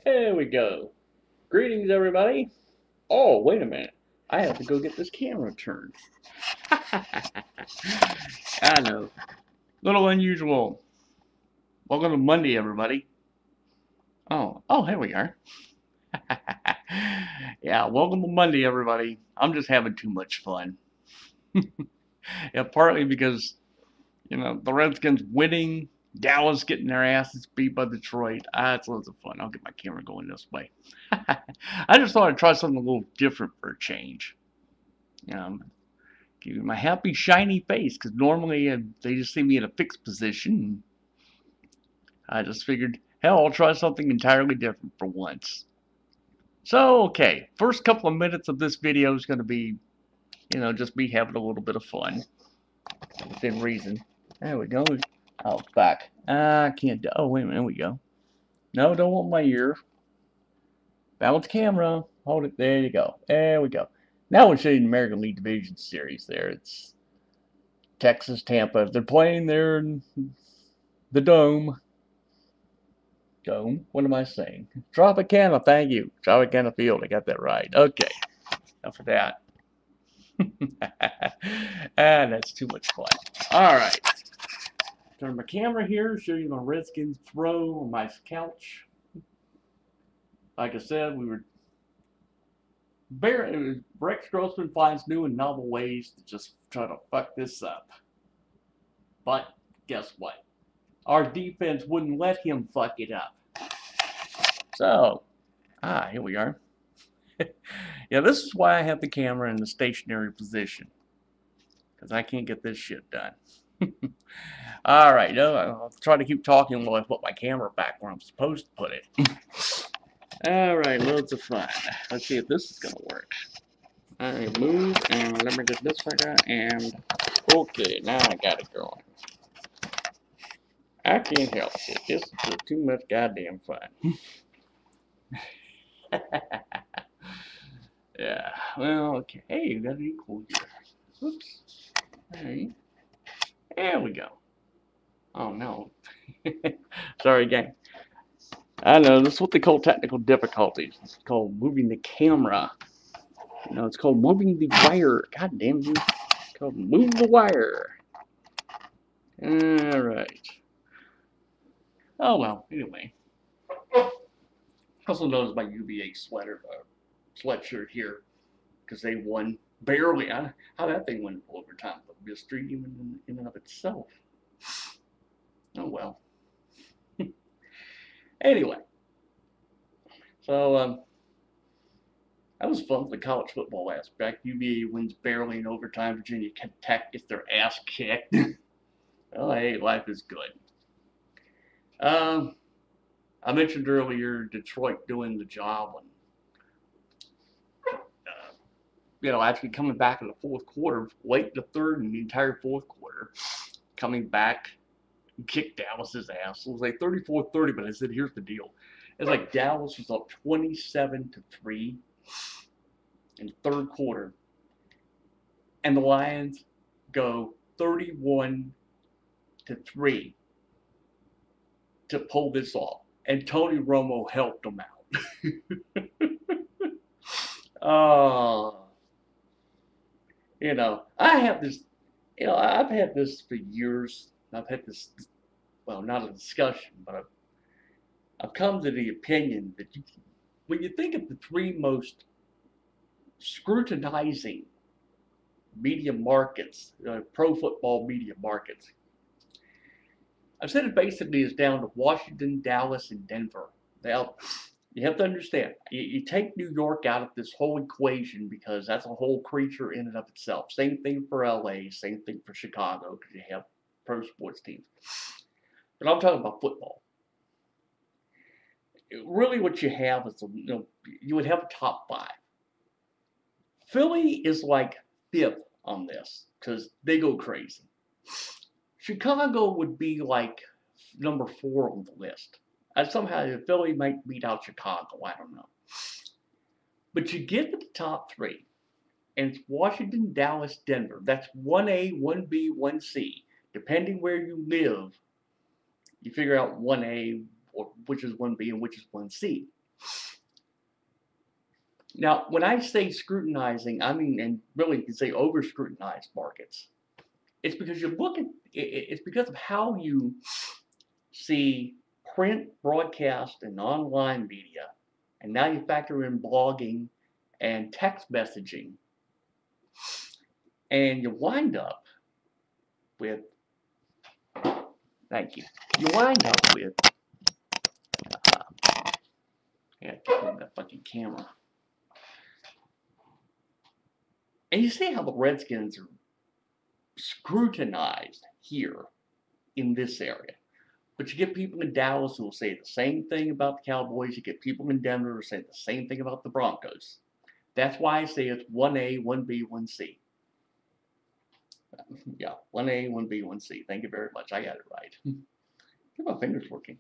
There we go. Greetings, everybody. Oh, wait a minute. I have to go get this camera turned. I know. Little unusual. Welcome to Monday, everybody. Oh, here we are. Yeah, welcome to Monday, everybody. I'm just having too much fun. Yeah, partly because, the Redskins winning, Dallas getting their asses beat by Detroit. It's loads of fun. I'll get my camera going this way. I just thought I'd try something a little different for a change. Give you my happy, shiny face, because normally they just see me in a fixed position. I just figured, hell, I'll try something entirely different for once. So, okay, first couple of minutes of this video is going to be, just me having a little bit of fun. Within reason. There we go. Oh, back. I can't do. Oh, wait a minute. There we go. No, don't want my ear. Balance camera. Hold it. There you go. There we go. Now we're showing the American League Division Series there. It's Texas, Tampa. They're playing there in the Dome. Dome? What am I saying? Tropicana, thank you. Tropicana Field. I got that right. Okay. Enough of that. That's too much fun. Alright. Turn my camera here, show you my Redskins throw on my couch. Like I said, Rex Grossman finds new and novel ways to just try to fuck this up. But guess what? Our defense wouldn't let him fuck it up. So, here we are. Yeah, this is why I have the camera in the stationary position. Because I can't get this shit done. Alright, I'll try to keep talking while I put my camera back where I'm supposed to put it. Alright, loads of fun. Let's see if this is going to work. I move, and let me get this figure, and okay, now I got it going. I can't help it. This is just too much goddamn fun. Yeah, well, okay. Hey, you got an equal here. Oops. Hey. There we go. Oh, no. Sorry, gang. I know, this is what they call technical difficulties. It's called moving the camera. It's called moving the wire. God damn you. It's called move the wire. Alright. Oh, well, anyway. Also known as my UVA sweatshirt here. Because they won barely. How that thing went overtime. A mystery even in and of itself. Oh, well. Anyway. So, that was fun for the college football aspect. UVA wins barely in overtime. Virginia Tech gets their ass kicked. Well, hey, life is good. I mentioned earlier Detroit doing the job and actually coming back in the fourth quarter, late in the third and the entire fourth quarter, coming back and kicked Dallas's ass. It was like 34-30, but I said, here's the deal. It's like Dallas was up 27-3 in the third quarter, and the Lions go 31-3 to pull this off. And Tony Romo helped them out. I have this, I've had this for years. I've had this, well, not a discussion, but I've come to the opinion that when you think of the three most scrutinizing media markets, pro football media markets, I've said it basically is down to Washington, Dallas, and Denver. Now, you have to understand, you take New York out of this whole equation because that's a whole creature in and of itself. Same thing for LA, same thing for Chicago, because you have pro sports teams. But I'm talking about football. Really what you have is, you would have a top five. Philly is like fifth on this, because they go crazy. Chicago would be like number 4 on the list. Somehow Philly might beat out Chicago, I don't know. But you get to the top 3, and it's Washington, Dallas, Denver. That's 1A, 1B, 1C. Depending where you live, you figure out 1A, or which is 1B and which is 1C. Now, when I say scrutinizing, I mean, and really you can say over scrutinize markets. It's because you look at it's because of how you see print, broadcast, and online media, and now you factor in blogging and text messaging, and you wind up with, thank you, you wind up with, yeah, move that fucking camera. And you see how the Redskins are scrutinized here in this area. But you get people in Dallas who will say the same thing about the Cowboys. You get people in Denver who say the same thing about the Broncos. That's why I say it's 1A, 1B, 1C. Yeah, 1A, 1B, 1C. Thank you very much. I got it right. Get my fingers working.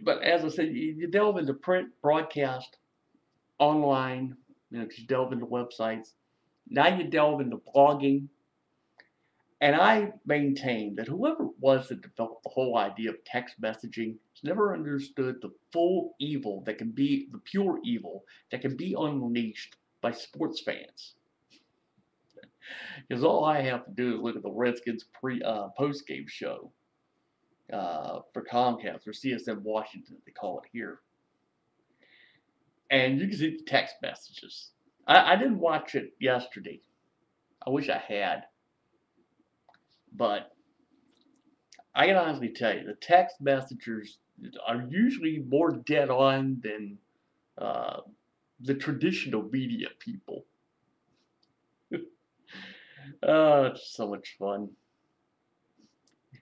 But as I said, you delve into print, broadcast, online, because you delve into websites. Now you delve into blogging. And I maintain that whoever it was that developed the whole idea of text messaging has never understood the full evil that can be, the pure evil that can be unleashed by sports fans. Because all I have to do is look at the Redskins post-game show for Comcast or CSM Washington, they call it here. And you can see the text messages. I didn't watch it yesterday. I wish I had. But I can honestly tell you, the text messengers are usually more dead on than the traditional media people. Oh, it's so much fun.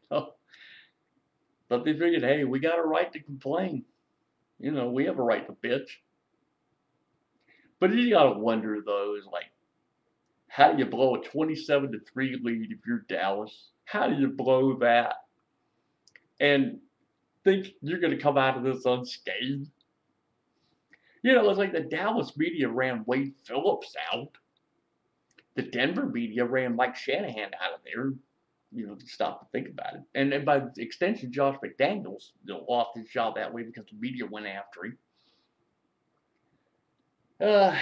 But they figured, hey, we got a right to complain. We have a right to bitch. But you gotta wonder though, is like, how do you blow a 27-3 lead if you're Dallas? How do you blow that? And think you're gonna come out of this unscathed? It's like the Dallas media ran Wade Phillips out. The Denver media ran Mike Shanahan out of there. Stop to think about it. And by extension, Josh McDaniels lost his job that way because the media went after him. But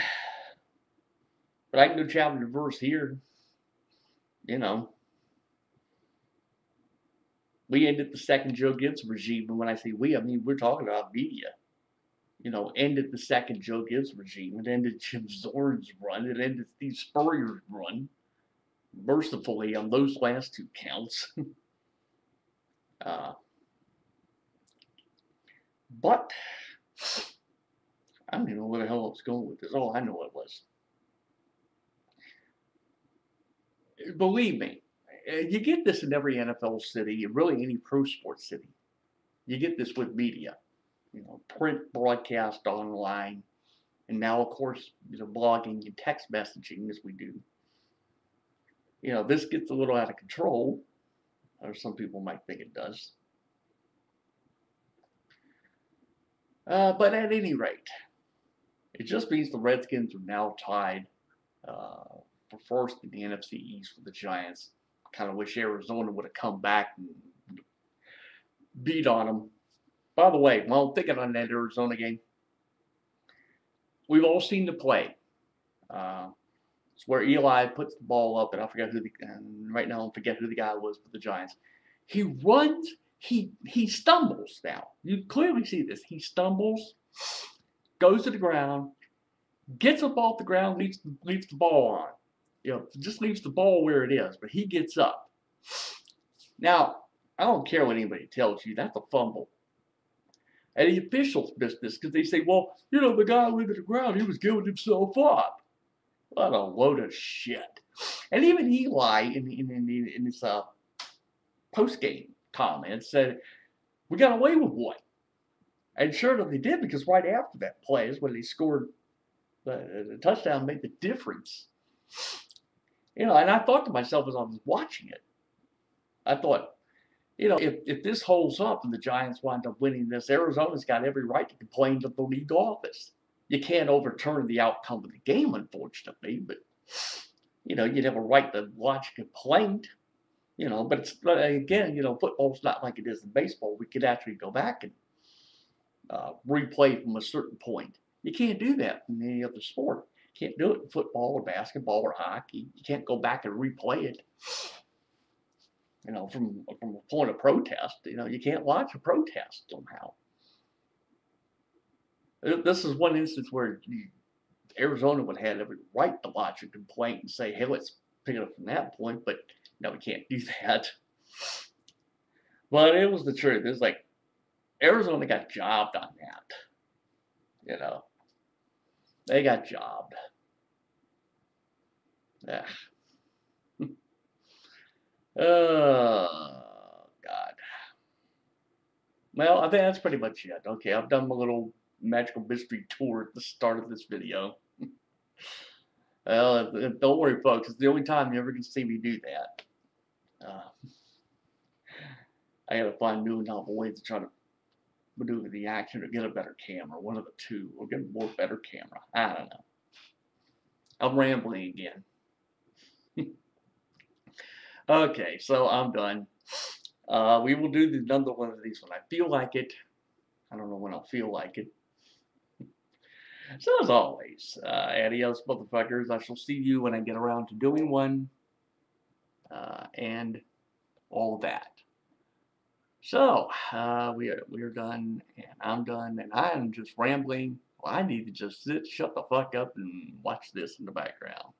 I can go chapter verse here. We ended the second Joe Gibbs regime, and when I say we, I mean we're talking about media. Ended the second Joe Gibbs regime. It ended Jim Zorn's run. It ended Steve Spurrier's run. Mercifully, on those last two counts. But I don't even know where the hell I was going with this. Oh, I know what it was. Believe me, you get this in every NFL city, really any pro sports city. You get this with media. Print, broadcast, online, and now, of course, blogging and text messaging as we do. This gets a little out of control, or some people might think it does. But at any rate, it just means the Redskins are now tied for first in the NFC East with the Giants. Kind of wish Arizona would have come back and beat on them. By the way, while I'm thinking on that Arizona game, we've all seen the play. It's where Eli puts the ball up, and I forget right now I forget who the guy was for the Giants. He runs, he stumbles now. You clearly see this. He stumbles, goes to the ground, gets up off the ground, leaves the ball on. Just leaves the ball where it is, but he gets up. Now, I don't care what anybody tells you, that's a fumble. And the officials missed this because they say, well, the guy went to the ground, he was giving himself up. What a load of shit. And even Eli, in his post-game comments, said, we got away with one. And sure enough, they did, because right after that play is when they scored the touchdown, made the difference. And I thought to myself as I was watching it, I thought, if this holds up and the Giants wind up winning this, Arizona's got every right to complain to the league office. You can't overturn the outcome of the game, unfortunately, but, you'd have a right to lodge a complaint. You know, but it's again, you know, football's not like it is in baseball. We could actually go back and replay from a certain point. You can't do that in any other sport. You can't do it in football or basketball or hockey. You can't go back and replay it. You know, from a point of protest. You know, you can't watch a protest somehow. This is one instance where Arizona would have every right to lodge a complaint and say, hey, let's pick it up from that point, but no, we can't do that. But it was the truth. It was like Arizona got jobbed on that. You know, they got jobbed. Yeah. Oh, God. Well, I think that's pretty much it. Okay, I've done my little magical mystery tour at the start of this video. Well, don't worry, folks. It's the only time you ever can see me do that. I gotta find new and novel ways to try to maneuver the action or get a better camera. One of the two. Or get a more better camera. I don't know. I'm rambling again. Okay, so I'm done. We will do another one of these when I feel like it. I don't know when I'll feel like it. So as always, adios, motherfuckers. I shall see you when I get around to doing one, and all that. So we're done, and I'm done, and I am just rambling. Well, I need to just shut the fuck up and watch this in the background.